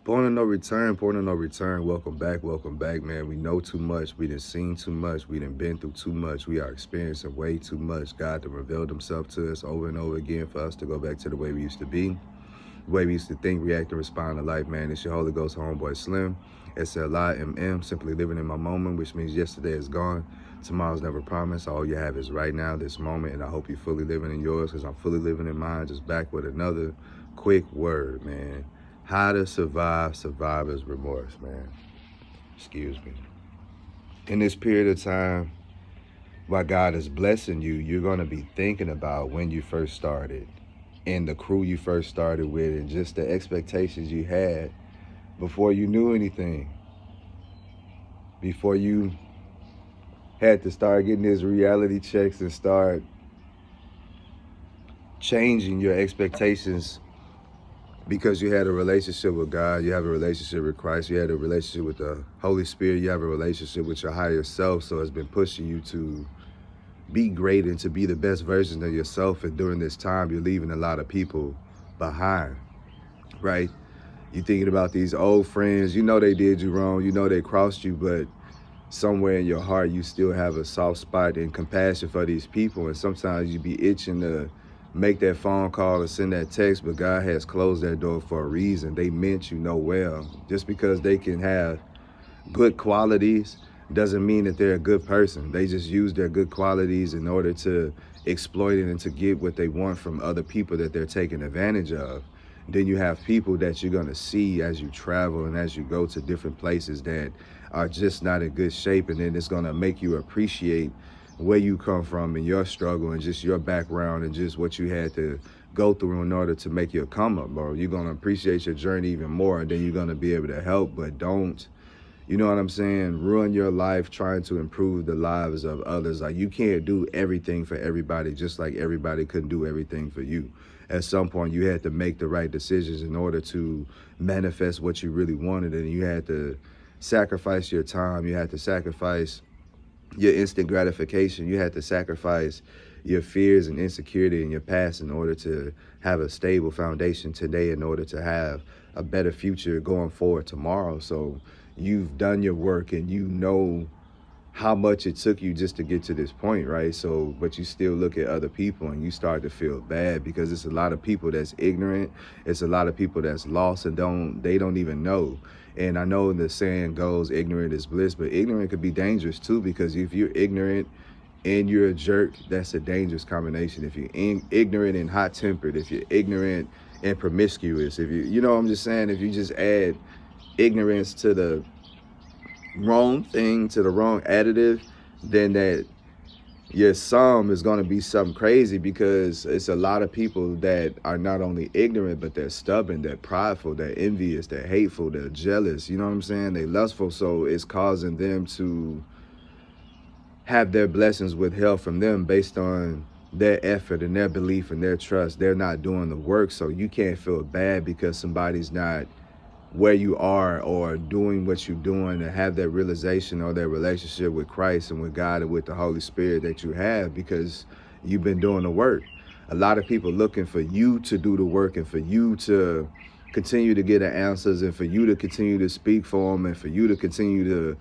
Point of no return, point of no return. Welcome back, man. We know too much. We done seen too much. We done been through too much. We are experiencing way too much. God done revealed himself to us over and over again for us to go back to the way we used to be, the way we used to think, react, and respond to life, man. It's your Holy Ghost homeboy Slim. SLIMM, simply living in my moment, which means yesterday is gone. Tomorrow's never promised. All you have is right now, this moment, and I hope you're fully living in yours because I'm fully living in mine. Just back with another quick word, man. How to survive survivor's remorse, man. Excuse me. In this period of time, while God is blessing you, you're going to be thinking about when you first started and the crew you first started with and just the expectations you had before you knew anything. Before you had to start getting these reality checks and start changing your expectations because you had a relationship with God, you have a relationship with Christ, you had a relationship with the Holy Spirit, you have a relationship with your higher self, so it's been pushing you to be great and to be the best version of yourself. And during this time, you're leaving a lot of people behind, right? You're thinking about these old friends, you know they did you wrong, you know they crossed you, but somewhere in your heart, you still have a soft spot and compassion for these people. And sometimes you be itching to make that phone call or send that text, but God has closed that door for a reason. They meant you no well. Just because they can have good qualities doesn't mean that they're a good person. They just use their good qualities in order to exploit it and to get what they want from other people that they're taking advantage of. Then you have people that you're going to see as you travel and as you go to different places that are just not in good shape. And then it's going to make you appreciate where you come from and your struggle and just your background and just what you had to go through in order to make your come up, bro. You're going to appreciate your journey even more, and then you're going to be able to help, but don't, you know what I'm saying, ruin your life trying to improve the lives of others. Like, you can't do everything for everybody, just like everybody couldn't do everything for you. At some point, you had to make the right decisions in order to manifest what you really wanted, and you had to sacrifice your time. You had to sacrifice your instant gratification. You had to sacrifice your fears and insecurity in your past in order to have a stable foundation today, in order to have a better future going forward tomorrow. So you've done your work and you know how much it took you just to get to this point, right? So, but you still look at other people and you start to feel bad because it's a lot of people that's ignorant. It's a lot of people that's lost and they don't even know. And I know the saying goes, ignorant is bliss, but ignorant could be dangerous too, because if you're ignorant and you're a jerk, that's a dangerous combination. If you're ignorant and hot-tempered, if you're ignorant and promiscuous, if you know what I'm just saying, if you just add ignorance to the wrong thing, to the wrong additive, then that your sum is going to be something crazy, because it's a lot of people that are not only ignorant, but they're stubborn, they're prideful, they're envious, they're hateful, they're jealous, you know what I'm saying, they lustful. So it's causing them to have their blessings withheld from them based on their effort and their belief and their trust. They're not doing the work. So you can't feel bad because somebody's not where you are or doing what you're doing, and have that realization or that relationship with Christ and with God and with the Holy Spirit that you have, because you've been doing the work. A lot of people looking for you to do the work and for you to continue to get the answers and for you to continue to speak for them and for you to continue to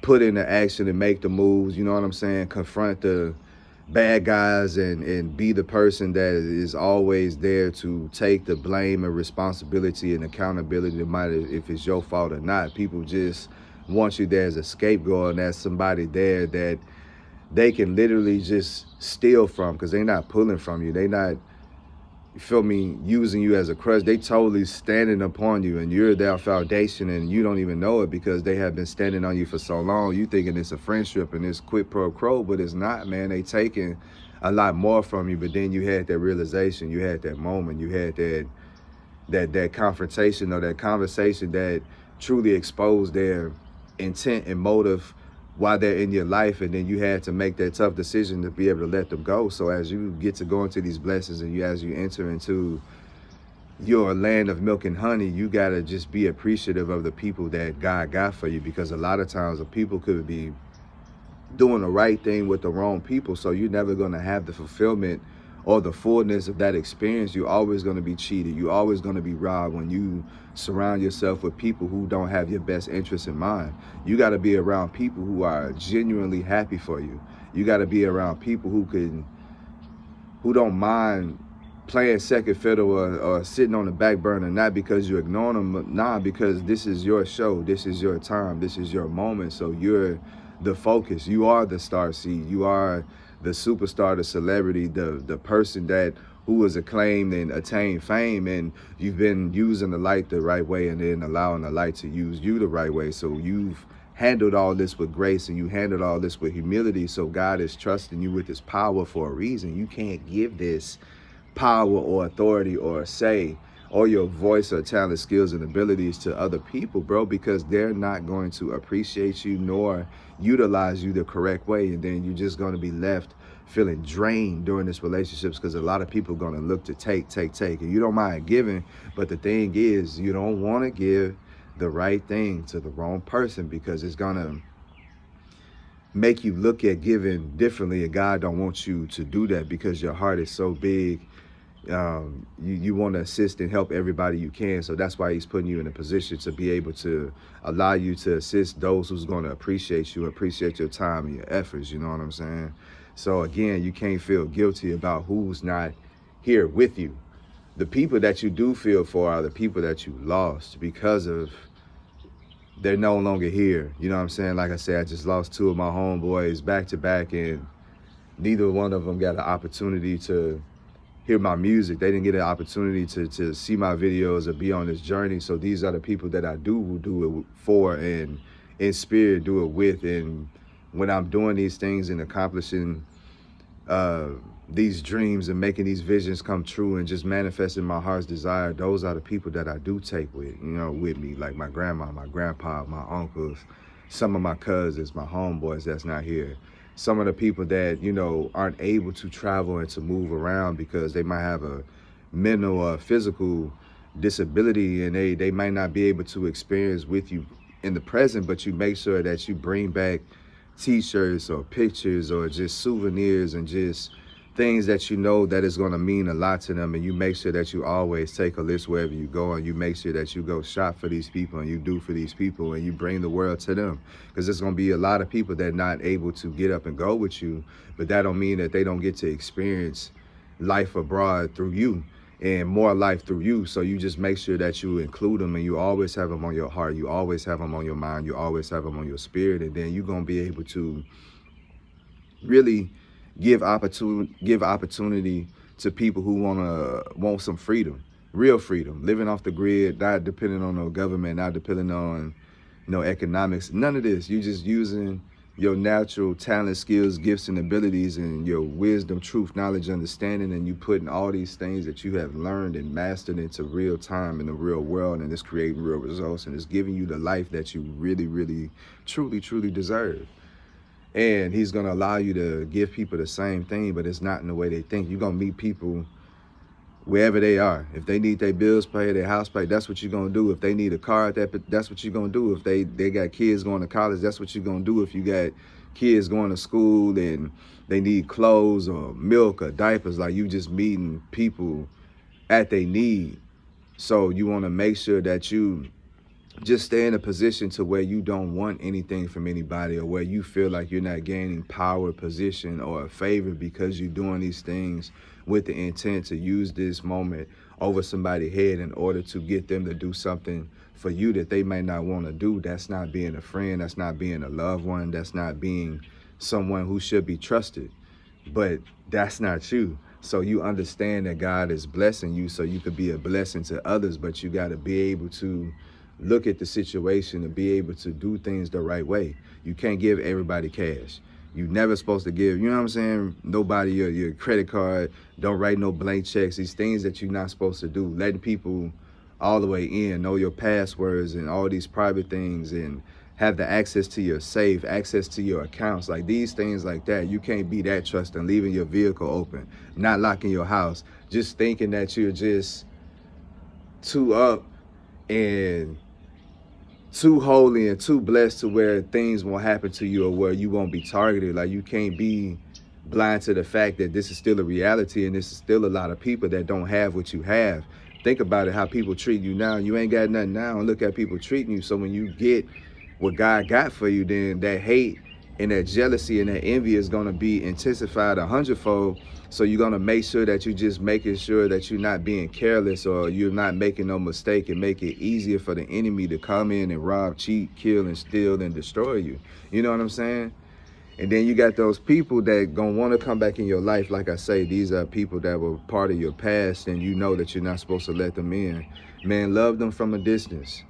put into action and make the moves, you know what I'm saying, confront the bad guys and be the person that is always there to take the blame and responsibility and accountability, no matter if it's your fault or not. People just want you there as a scapegoat and as somebody there that they can literally just steal from, because they're not pulling from you. They not, you feel me, using you as a crutch. They totally standing upon you, and you're their foundation, and you don't even know it because they have been standing on you for so long. You thinking it's a friendship and it's quid pro quo, but it's not, man. They taking a lot more from you. But then you had that realization, you had that moment, you had that confrontation or that conversation that truly exposed their intent and motive while they're in your life, and then you had to make that tough decision to be able to let them go. So as you get to go into these blessings and as you enter into your land of milk and honey, you got to just be appreciative of the people that God got for you, because a lot of times the people could be doing the right thing with the wrong people. So you're never going to have the fulfillment or the fullness of that experience, you're always going to be cheated. You're always going to be robbed when you surround yourself with people who don't have your best interests in mind. You got to be around people who are genuinely happy for you. You got to be around people who don't mind playing second fiddle or sitting on the back burner, not because you're ignoring them, but nah, because this is your show, this is your time, this is your moment. So you're the focus. You are the star seed. You are the superstar, the celebrity, the person that who was acclaimed and attained fame, and you've been using the light the right way and then allowing the light to use you the right way. So you've handled all this with grace and you handled all this with humility. So God is trusting you with his power for a reason. You can't give this power or authority or say or your voice or talent, skills, and abilities to other people, bro, because they're not going to appreciate you nor utilize you the correct way. And then you're just going to be left feeling drained during this relationships, because a lot of people are going to look to take. And you don't mind giving, but the thing is, you don't want to give the right thing to the wrong person, because it's going to make you look at giving differently. And God don't want you to do that, because your heart is so big. You want to assist and help everybody you can. So that's why he's putting you in a position to be able to allow you to assist those who's going to appreciate you, appreciate your time and your efforts. You know what I'm saying? So again, you can't feel guilty about who's not here with you. The people that you do feel for are the people that you lost because of they're no longer here. You know what I'm saying? Like I said, I just lost two of my homeboys back to back, and neither one of them got an opportunity to hear my music. They didn't get an opportunity to see my videos or be on this journey. So these are the people that I do it for, and in spirit do it with. And when I'm doing these things and accomplishing these dreams and making these visions come true and just manifesting my heart's desire, those are the people that I do take with me, like my grandma, my grandpa, my uncles, some of my cousins, my homeboys that's not here. Some of the people that, aren't able to travel and to move around because they might have a mental or physical disability, and they might not be able to experience with you in the present, but you make sure that you bring back t-shirts or pictures or just souvenirs and just things that that is going to mean a lot to them. And you make sure that you always take a list wherever you go, and you make sure that you go shop for these people and you do for these people, and you bring the world to them, because there's going to be a lot of people that are not able to get up and go with you, but that don't mean that they don't get to experience life abroad through you and more life through you. So you just make sure that you include them, and you always have them on your heart, you always have them on your mind, you always have them on your spirit. And then you're going to be able to really give opportunity to people who want some freedom, real freedom, living off the grid, not depending on no government, not depending on no economics, none of this. You just using your natural talent, skills, gifts, and abilities, and your wisdom, truth, knowledge, understanding, and you putting all these things that you have learned and mastered into real time in the real world, and it's creating real results, and it's giving you the life that you really, really, truly, truly deserve. And he's going to allow you to give people the same thing, but it's not in the way they think. You're going to meet people wherever they are. If they need their bills paid, their house paid, that's what you're going to do. If they need a car, that's what you're going to do. If they got kids going to college, that's what you're going to do. If you got kids going to school and they need clothes or milk or diapers, like you just meeting people at their need. So you want to make sure that you just stay in a position to where you don't want anything from anybody, or where you feel like you're not gaining power, position, or a favor because you're doing these things with the intent to use this moment over somebody's head in order to get them to do something for you that they may not want to do. That's not being a friend. That's not being a loved one. That's not being someone who should be trusted. But that's not you. So you understand that God is blessing you so you could be a blessing to others, but you got to be able to look at the situation and be able to do things the right way. You can't give everybody cash. You're never supposed to give, you know what I'm saying, nobody your credit card. Don't write no blank checks. These things that you're not supposed to do. Letting people all the way in, know your passwords and all these private things, and have the access to your safe, access to your accounts, like these things like that. You can't be that trusting, leaving your vehicle open, not locking your house, just thinking that you're just too up and too holy and too blessed to where things won't happen to you or where you won't be targeted. Like you can't be blind to the fact that this is still a reality and this is still a lot of people that don't have what you have. Think about it, how people treat you now. You ain't got nothing now, and look at people treating you. So when you get what God got for you, then that hate and that jealousy and that envy is going to be intensified 100-fold. So you're going to make sure that you're just making sure that you're not being careless, or you're not making no mistake, and make it easier for the enemy to come in and rob, cheat, kill, and steal and destroy you. You know what I'm saying? And then you got those people that gonna want to come back in your life. Like I say, these are people that were part of your past, and you know that you're not supposed to let them in. Man, love them from a distance.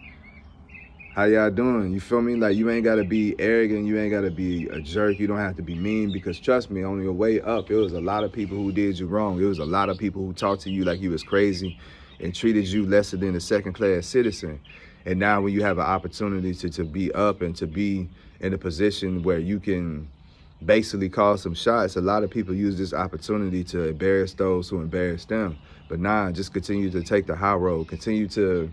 How y'all doing? You feel me? Like, you ain't got to be arrogant. You ain't got to be a jerk. You don't have to be mean, because trust me, on your way up, it was a lot of people who did you wrong. It was a lot of people who talked to you like you was crazy and treated you lesser than a second-class citizen. And now when you have an opportunity to be up and to be in a position where you can basically call some shots, a lot of people use this opportunity to embarrass those who embarrass them. But nah, just continue to take the high road. Continue to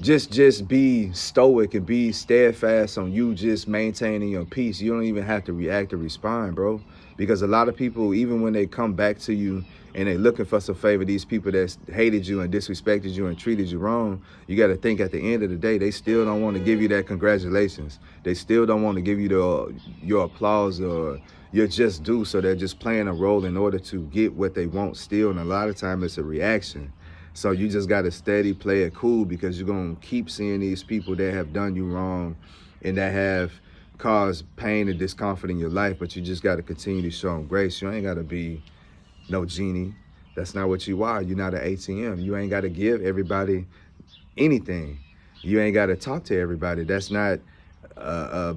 just be stoic and be steadfast on you just maintaining your peace. You don't even have to react or respond, bro. Because a lot of people, even when they come back to you and they looking for some favor, these people that hated you and disrespected you and treated you wrong, you got to think at the end of the day, they still don't want to give you that congratulations. They still don't want to give you your applause or your just due. So they're just playing a role in order to get what they want still. And a lot of time it's a reaction. So you just got to steady play it cool, because you're going to keep seeing these people that have done you wrong and that have caused pain and discomfort in your life. But you just got to continue to show them grace. You ain't got to be no genie. That's not what you are. You're not an ATM. You ain't got to give everybody anything. You ain't got to talk to everybody. That's not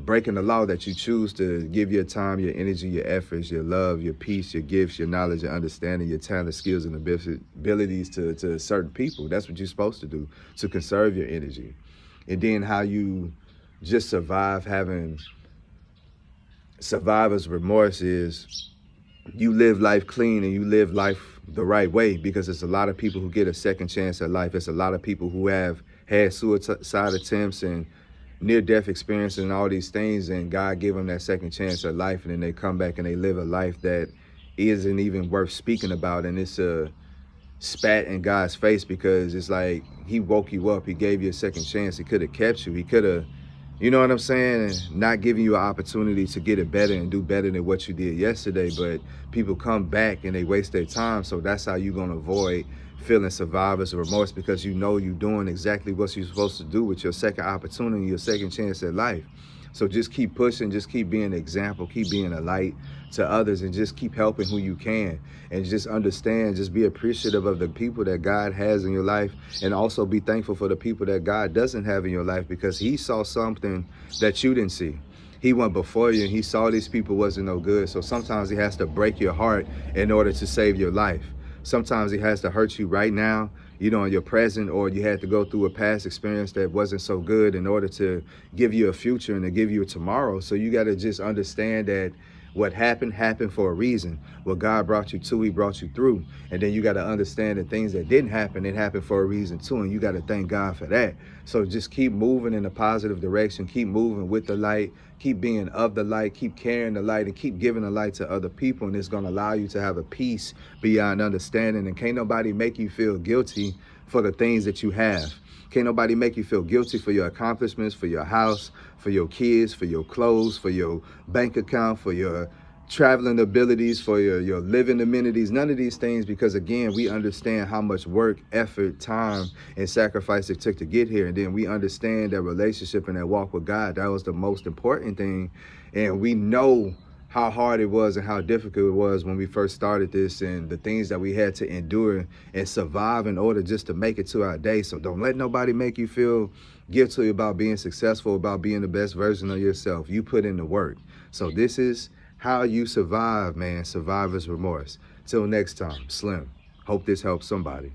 breaking the law, that you choose to give your time, your energy, your efforts, your love, your peace, your gifts, your knowledge, your understanding, your talent, skills, and abilities to certain people. That's what you're supposed to do, to conserve your energy. And then how you just survive having survivor's remorse is you live life clean and you live life the right way, because it's a lot of people who get a second chance at life. It's a lot of people who have had suicide attempts and near-death experiences and all these things, and God gave them that second chance at life, and then they come back and they live a life that isn't even worth speaking about. And it's a spat in God's face, because it's like he woke you up. He gave you a second chance. He could have kept you. He could have, you know what I'm saying, and not giving you an opportunity to get it better and do better than what you did yesterday. But people come back and they waste their time. So that's how you're going to avoid feeling survivor's remorse, because you know you're doing exactly what you're supposed to do with your second opportunity, your second chance at life. So just keep pushing, just keep being an example, keep being a light to others, and just keep helping who you can. And just understand, just be appreciative of the people that God has in your life, and also be thankful for the people that God doesn't have in your life, because he saw something that you didn't see. He went before you and he saw these people wasn't no good. So sometimes he has to break your heart in order to save your life. Sometimes he has to hurt you right now, you know, in your present, or you had to go through a past experience that wasn't so good in order to give you a future and to give you a tomorrow. So you got to just understand that what happened for a reason. What God brought you to, he brought you through. And then you got to understand that things that didn't happen, it happened for a reason too. And you got to thank God for that. So just keep moving in a positive direction. Keep moving with the light. Keep being of the light. Keep carrying the light, and keep giving the light to other people. And it's going to allow you to have a peace beyond understanding. And can't nobody make you feel guilty for the things that you have. Can't nobody make you feel guilty for your accomplishments, for your house, for your kids, for your clothes, for your bank account, for your traveling abilities, for your living amenities, none of these things, because again, we understand how much work, effort, time, and sacrifice it took to get here. And then we understand that relationship and that walk with God, that was the most important thing. And we know how hard it was and how difficult it was when we first started this, and the things that we had to endure and survive in order just to make it to our day. So don't let nobody make you feel guilty about being successful, about being the best version of yourself. You put in the work. So this is how you survive, man. Survivor's remorse. Till next time, Slim. Hope this helps somebody.